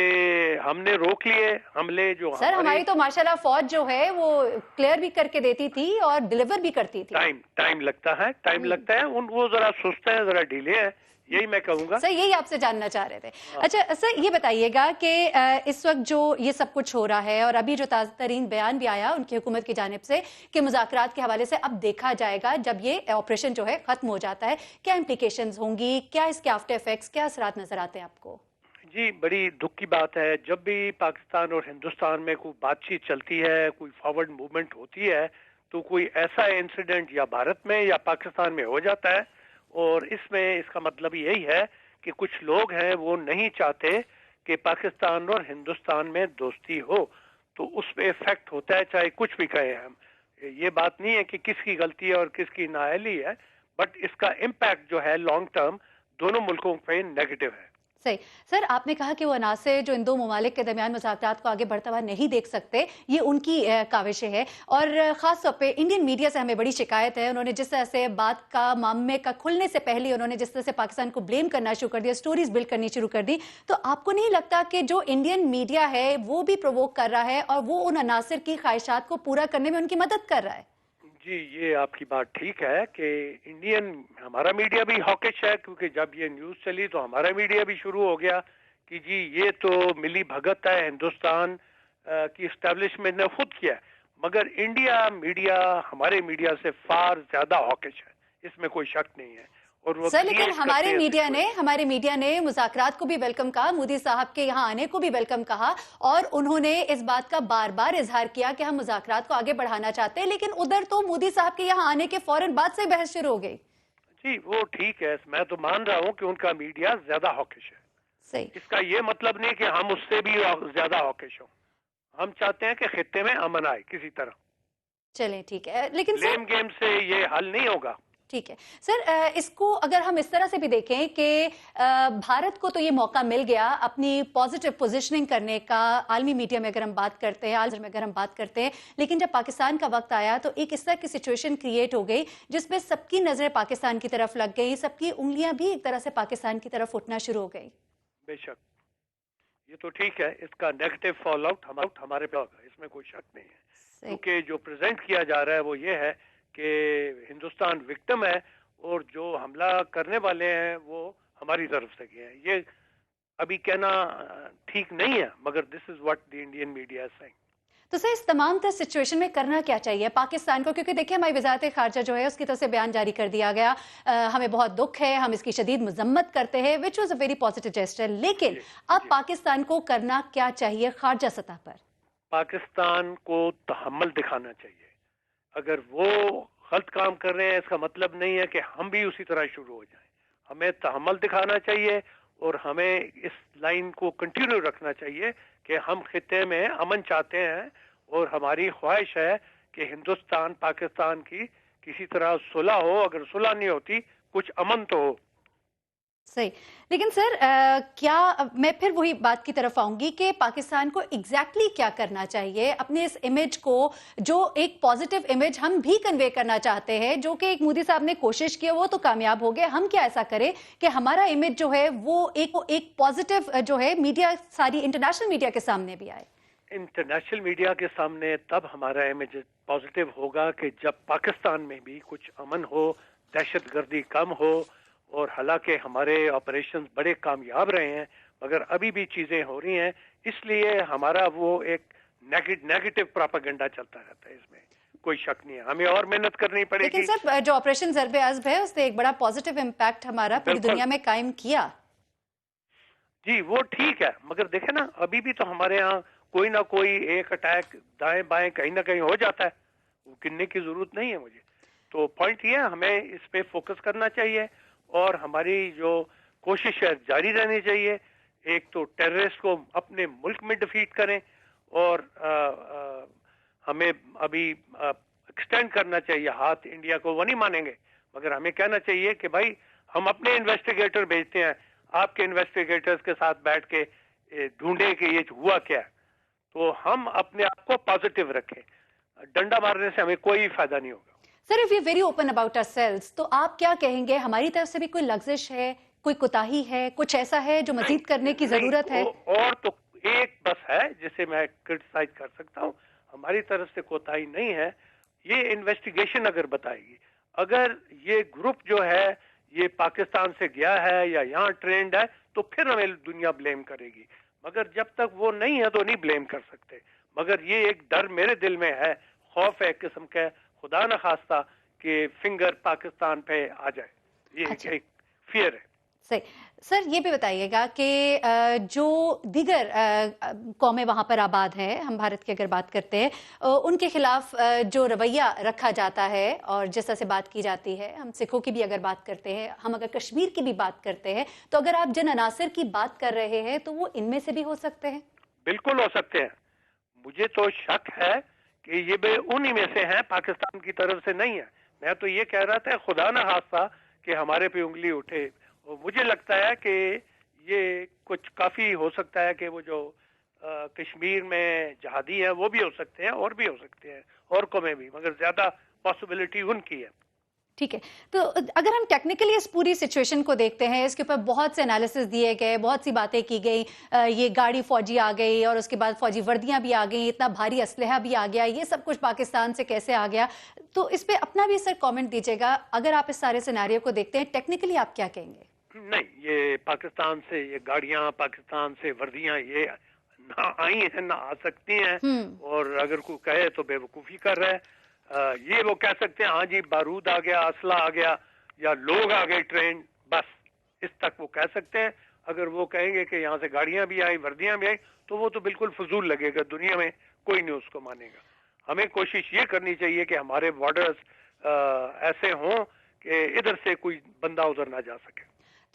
हमने रोक लिए हमले। जो सर हमारी तो माशाल्लाह फौज जो है वो क्लियर भी करके देती थी और डिलीवर भी करती थी। टाइम लगता है, लगता है। वो जरा सुस्त है, जरा डिले है, यही मैं कहूंगा। सर यही आपसे जानना चाह रहे थे। अच्छा सर, ये बताइएगा कि इस वक्त जो ये सब कुछ हो रहा है और अभी जो ताज़ा तरीन बयान भी आया उनकी हुकूमत की जानिब से कि मुज़ाकरात के हवाले से अब देखा जाएगा जब ये ऑपरेशन जो है खत्म हो जाता है, क्या इम्प्लीकेशंस होंगी, क्या इसके आफ्टर इफेक्ट्स, क्या असरात नजर आते हैं आपको? जी, बड़ी दुख की बात है। जब भी पाकिस्तान और हिंदुस्तान में कोई बातचीत चलती है, कोई फॉरवर्ड मूवमेंट होती है, तो कोई ऐसा इंसिडेंट या भारत में या पाकिस्तान में हो जाता है। और इसमें इसका मतलब यही है कि कुछ लोग हैं वो नहीं चाहते कि पाकिस्तान और हिंदुस्तान में दोस्ती हो, तो उस पर इफेक्ट होता है, चाहे कुछ भी कहें हम। ये बात नहीं है कि किसकी गलती है और किसकी नाअहली है, बट इसका इम्पैक्ट जो है लॉन्ग टर्म दोनों मुल्कों पे नेगेटिव है। सही। सर, आपने कहा कि वो अनासर जो इन दो ममालिक के दरमियान मुज़ाकरात को आगे बढ़ता हुआ नहीं देख सकते, ये उनकी काविशें है। और ख़ास तौर पे इंडियन मीडिया से हमें बड़ी शिकायत है। उन्होंने जिस तरह से बात का मामले का खुलने से पहले उन्होंने जिस तरह से पाकिस्तान को ब्लेम करना शुरू कर दिया, स्टोरीज बिल्ड करनी शुरू कर दी, तो आपको नहीं लगता कि जो इंडियन मीडिया है वो भी प्रोवोक कर रहा है और वो उन अनासर की ख्वाहिशात को पूरा करने में उनकी मदद कर रहा है? जी, ये आपकी बात ठीक है कि हमारा मीडिया भी हॉकिश है, क्योंकि जब ये न्यूज़ चली तो हमारा मीडिया भी शुरू हो गया कि जी ये तो मिली भगत है, हिंदुस्तान की इस्टेब्लिशमेंट ने खुद किया। मगर इंडिया मीडिया हमारे मीडिया से फार ज्यादा हॉकिश है, इसमें कोई शक नहीं है। और वो सर, लेकिन हमारे मीडिया ने मुज़ाकरात को भी वेलकम कहा, मोदी साहब के यहाँ आने को भी वेलकम कहा और उन्होंने इस बात का बार बार इजहार किया कि हम मुज़ाकरात को आगे बढ़ाना चाहते हैं। लेकिन उधर तो मोदी साहब के यहाँ आने के फौरन बाद से बहस शुरू हो गई। जी, वो ठीक है, मैं तो मान रहा हूँ कि उनका मीडिया ज्यादा हॉकिश है। सही। इसका ये मतलब नहीं कि हम उससे भी ज्यादा हॉकिश हो। हम चाहते हैं कि खित्ते में अमन आए किसी तरह। चलें, ठीक है, लेकिन ब्लेम गेम से ये हल नहीं होगा। ٹھیک ہے سر، اس کو اگر ہم اس طرح سے بھی دیکھیں کہ بھارت کو تو یہ موقع مل گیا اپنی پازیٹیو پوزیشننگ کرنے کا عالمی میڈیا میں، اگر ہم بات کرتے ہیں، عالم میں اگر ہم بات کرتے ہیں، لیکن جب پاکستان کا وقت آیا تو ایک اس طرح کی سچویشن کریٹ ہو گئی جس میں سب کی نظریں پاکستان کی طرف لگ گئی، سب کی انگلیاں بھی ایک طرح سے پاکستان کی طرف اٹھنا شروع ہو گئی. بے شک یہ تو ٹھیک ہے، اس کا نیگیٹو فال آؤٹ ہمارے پہ ہوگا، اس میں کوئی شک نہیں ہے. کیونکہ جو پریزنٹ کیا جا رہا ہے وہ یہ ہے کہ ہندوستان وکٹم ہے اور جو حملہ کرنے والے ہیں وہ ہماری طرف سے گئے ہیں. یہ ابھی کہنا ٹھیک نہیں ہے، مگر this is what the Indian media is seeing. تو سر اس تمام تر سچویشن میں کرنا کیا چاہیے پاکستان کو؟ کیونکہ دیکھیں ہماری وزارت خارجہ جو ہے اس کی طرف سے بیان جاری کر دیا گیا، ہمیں بہت دکھ ہے، ہم اس کی شدید مذمت کرتے ہیں، which was a very positive gesture, لیکن اب پاکستان کو کرنا کیا چاہیے خارجہ سطح پر؟ پاکستان کو تحمل دکھانا چاہیے. اگر وہ غلط کام کر رہے ہیں اس کا مطلب نہیں ہے کہ ہم بھی اسی طرح شروع ہو جائیں. ہمیں تحمل دکھانا چاہیے اور ہمیں اس لائن کو کنٹینیو رکھنا چاہیے کہ ہم خطے میں امن چاہتے ہیں اور ہماری خواہش ہے کہ ہندوستان پاکستان کی کسی طرح صلح ہو. اگر صلح نہیں ہوتی کچھ امن تو ہو. صحیح. لیکن سر کیا میں پھر وہی بات کی طرف آؤں گی کہ پاکستان کو ایگزیکٹلی کیا کرنا چاہیے اپنے اس امیج کو، جو ایک پازیٹیو امیج ہم بھی کنوے کرنا چاہتے ہیں، جو کہ ایک مودی صاحب نے کوشش کی وہ تو کامیاب ہو گئے، ہم کیا ایسا کریں کہ ہمارا امیج جو ہے وہ ایک پازیٹیو جو ہے میڈیا، ساری انٹرنیشنل میڈیا کے سامنے بھی آئے؟ انٹرنیشنل میڈیا کے سامنے تب ہمارا امیج پازیٹیو ہوگا کہ جب پاکستان میں بھی کچھ امن ہو، دہشت گردی کم ہو. اور حالانکہ ہمارے آپریشن بڑے کامیاب رہے ہیں مگر ابھی بھی چیزیں ہو رہی ہیں، اس لیے ہمارا وہ ایک نیگیٹو پراپیگنڈا چلتا رہتا ہے. اس میں کوئی شک نہیں ہے، ہمیں اور محنت کرنی پڑے گی. لیکن سر جو آپریشن ضرب عضب ہے اس نے ایک بڑا پازیٹیو امپیکٹ ہمارا پوری دنیا میں قائم کیا. جی وہ ٹھیک ہے، مگر دیکھیں نا ابھی بھی تو ہمارے ہاں کوئی نہ کوئی ایک اٹیک دائیں بائیں کہیں نہ کہیں ہو جاتا ہے. وہ گننے کی ضرورت نہیں ہے مجھے. تو پوائنٹ یہ ہے ہمیں اس پہ فوکس کرنا چاہیے اور ہماری جو کوشش ہے جاری رہنی چاہیے. ایک تو ٹیررسٹ کو اپنے ملک میں ڈیفیٹ کریں اور ہمیں ابھی ایکسٹینڈ کرنا چاہیے ہاتھ انڈیا کو. وہ نہیں مانیں گے مگر ہمیں کہنا چاہیے کہ بھائی ہم اپنے انویسٹیگیٹر بھیجتے ہیں، آپ کے انویسٹیگیٹرز کے ساتھ بیٹھ کے ڈھونڈیں کہ یہ ہوا کیا ہے. تو ہم اپنے آپ کو پازیٹیو رکھیں، ڈنڈا مارنے سے ہمیں کوئی فائدہ نہیں ہوگا. سر if we are very open about ourselves تو آپ کیا کہیں گے، ہماری طرف سے بھی کوئی لغزش ہے، کوئی کوتاہی ہے، کچھ ایسا ہے جو مزید کرنے کی ضرورت ہے؟ اور تو ایک بس ہے جسے میں کرٹیسائز کر سکتا ہوں، ہماری طرف سے کوتاہی نہیں ہے. یہ انویسٹیگیشن اگر بتائے گی، اگر یہ گروپ جو ہے یہ پاکستان سے گیا ہے یا یہاں ٹرینڈ ہے تو پھر ہمیں دنیا بلیم کرے گی. مگر جب تک وہ نہیں ہے تو نہیں بلیم کر سکتے. مگر یہ ایک ڈر میرے دل میں ہے، خوف ہے ایک قسم کا، خدا نہ خواستہ کہ فنگر پاکستان پہ آ جائے. یہ ایک فیئر ہے. صحیح. سر یہ بھی بتائیے گا کہ جو دیگر قومیں وہاں پر آباد ہیں، ہم بھارت کی اگر بات کرتے ہیں، ان کے خلاف جو رویہ رکھا جاتا ہے اور جس طرح سے بات کی جاتی ہے، ہم سکھوں کی بھی اگر بات کرتے ہیں، ہم اگر کشمیر کی بھی بات کرتے ہیں، تو اگر آپ جن عناصر کی بات کر رہے ہیں تو وہ ان میں سے بھی ہو سکتے ہیں؟ بالکل ہو سکتے ہیں. مجھے تو شک ہے کہ یہ بھی انہی میں سے ہیں، پاکستان کی طرف سے نہیں ہے. میں تو یہ کہہ رہا تھا خدا نہ خواستہ کہ ہمارے پہ انگلی اٹھے. مجھے لگتا ہے کہ یہ کچھ کافی ہو سکتا ہے کہ وہ جو کشمیر میں جہادی ہیں وہ بھی ہو سکتے ہیں اور بھی ہو سکتے ہیں اور قومیں بھی، مگر زیادہ پاسبلٹی ان کی ہے. ٹھیک ہے. تو اگر ہم ٹیکنیکلی اس پوری سچویشن کو دیکھتے ہیں، اس کے اوپر بہت سے انالیسز دیے گئے، بہت سی باتیں کی گئی، یہ گاڑی فوجی آ گئی اور اس کے بعد فوجی وردیاں بھی آ گئیں، اتنا بھاری اسلحہ بھی آ گیا، یہ سب کچھ پاکستان سے کیسے آ گیا؟ تو اس پہ اپنا بھی سر کامنٹ دیجیے گا. اگر آپ اس سارے سیناریو کو دیکھتے ہیں ٹیکنیکلی آپ کیا کہیں گے؟ نہیں، یہ پاکستان سے یہ گاڑیاں، پاکستان سے وردیاں یہ نہ آئی ہیں نہ آ سکتی ہیں. اور اگر کوئی کہے تو بے وقوفی کر رہا ہے. یہ وہ کہہ سکتے ہیں ہاں جی بارود آ گیا، اسلحہ آ گیا یا لوگ آ گئے ٹرین، بس اس تک وہ کہہ سکتے ہیں. اگر وہ کہیں گے کہ یہاں سے گاڑیاں بھی آئی، وردیاں بھی آئی، تو وہ تو بالکل فضول لگے گا، دنیا میں کوئی نہیں اس کو مانے گا. ہمیں کوشش یہ کرنی چاہیے کہ ہمارے بارڈرز ایسے ہوں کہ ادھر سے کوئی بندہ ادھر نہ جا سکے.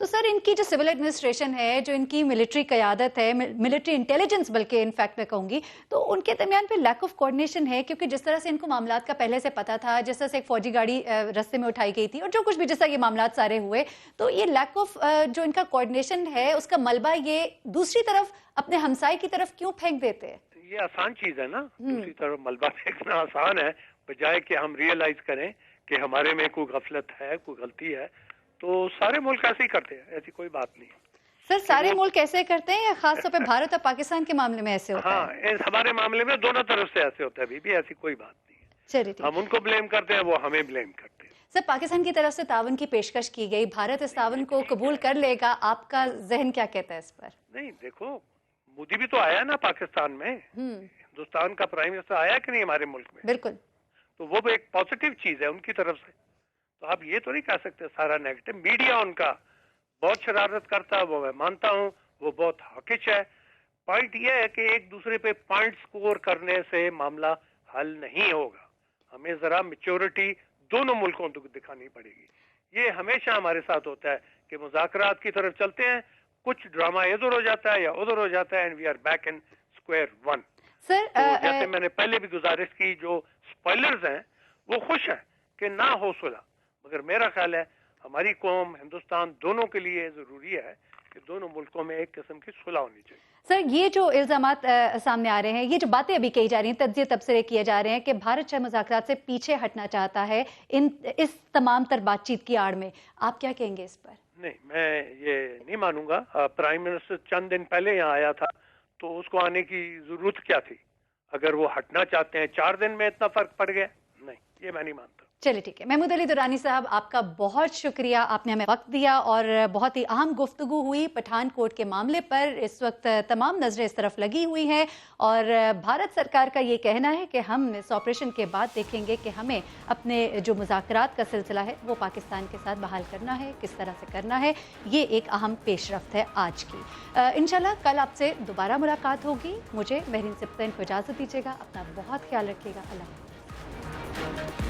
تو سر ان کی جو سول ایڈمنسٹریشن ہے, جو ان کی ملٹری قیادت ہے, ملٹری انٹیلیجنس بلکہ انفیکٹ میں کہوں گی, تو ان کے درمیان پہ لیک آف کوآرڈینیشن ہے, کیونکہ جس طرح سے ان کو معاملات کا پہلے سے پتا تھا, جس طرح سے ایک فوجی گاڑی رستے میں اٹھائی گئی تھی اور جو کچھ بھی جس طرح یہ معاملات سارے ہوئے, تو یہ لیک آف جو ان کا کوآرڈینیشن ہے اس کا ملبہ یہ دوسری طرف اپنے ہمسائے کی طرف کیوں پھینک دیتے ہیں؟ یہ آسان چیز ہے نا, دوسری طرف ملبہ پھینکنا آسان ہے, بجائے کہ ہم ریئلائز کریں کہ ہمارے میں کوئی غفلت ہے, کوئی غلطی ہے. تو سارے ملک ایسے ہی کرتے ہیں, ایسی کوئی بات نہیں. سر سارے ملک ایسے کرتے ہیں یا خاص طور پہ بھارت اور پاکستان کے معاملے میں ایسے ہوتا ہے؟ ہاں, ہمارے معاملے میں دونوں طرف سے ایسے ہوتا ہے, بھی ایسی کوئی بات نہیں ہے. چلیے ہم ان کو بلیم کرتے ہیں, وہ ہمیں بلیم کرتے ہیں. سر پاکستان کی طرف سے تعاون کی پیشکش کی گئی, بھارت اس تعاون کو قبول کر لے گا, آپ کا ذہن کیا کہتا ہے اس پر؟ نہیں دیکھو, مودی بھی تو آیا نا پاکستان میں, ہندوستان کا پرائم منسٹر آیا کہ نہیں ہمارے ملک میں؟ بالکل. تو وہ بھی ایک پازیٹیو چیز ہے ان کی طرف سے. تو آپ یہ تو نہیں کہہ سکتے سارا نیگیٹو. میڈیا ان کا بہت شرارت کرتا ہے, وہ میں مانتا ہوں, وہ بہت حاکش ہے. پوائنٹ یہ ہے کہ ایک دوسرے پہ پوائنٹ سکور کرنے سے معاملہ حل نہیں ہوگا. ہمیں ذرا میچورٹی دونوں ملکوں کو دکھانی پڑے گی. یہ ہمیشہ ہمارے ساتھ ہوتا ہے کہ مذاکرات کی طرف چلتے ہیں, کچھ ڈرامہ ادھر ہو جاتا ہے یا ادھر ہو جاتا ہے, and we are back in square one. Sir جیسے میں نے پہلے بھی گزارش کی, جو اسپوائلرز ہیں وہ خوش ہیں کہ نہ ہو صلح, مگر میرا خیال ہے ہماری قوم, ہندوستان دونوں کے لیے ضروری ہے کہ دونوں ملکوں میں ایک قسم کی صلح ہونی چاہیے. سر یہ جو الزامات سامنے آ رہے ہیں, یہ جو باتیں ابھی کہی جا رہی ہیں, تجزیے تبصرے کیے جا رہے ہیں کہ بھارت شاہ مذاکرات سے پیچھے ہٹنا چاہتا ہے اس تمام تر بات چیت کی آڑ میں, آپ کیا کہیں گے اس پر؟ نہیں, میں یہ نہیں مانوں گا. پرائم منسٹر چند دن پہلے یہاں آیا تھا, تو اس کو آنے کی ضرورت کیا تھی؟ اگر وہ ہٹنا چاہتے ہیں 4 دن میں اتنا فرق پڑ گیا, نہیں, یہ میں نہیں مانتا. چلیے ٹھیک ہے. محمود علی درانی صاحب, آپ کا بہت شکریہ, آپ نے ہمیں وقت دیا اور بہت ہی اہم گفتگو ہوئی پٹھان کوٹ کے معاملے پر. اس وقت تمام نظریں اس طرف لگی ہوئی ہیں اور بھارت سرکار کا یہ کہنا ہے کہ ہم اس آپریشن کے بعد دیکھیں گے کہ ہمیں اپنے جو مذاکرات کا سلسلہ ہے وہ پاکستان کے ساتھ بحال کرنا ہے, کس طرح سے کرنا ہے. یہ ایک اہم پیش رفت ہے آج کی. انشاءاللہ کل آپ سے دوبارہ ملاقات ہوگی. مجھے مہرین سبطین کو اجازت دیجیے گا. اپنا بہت خیال رکھیے گا. اللہ حافظ.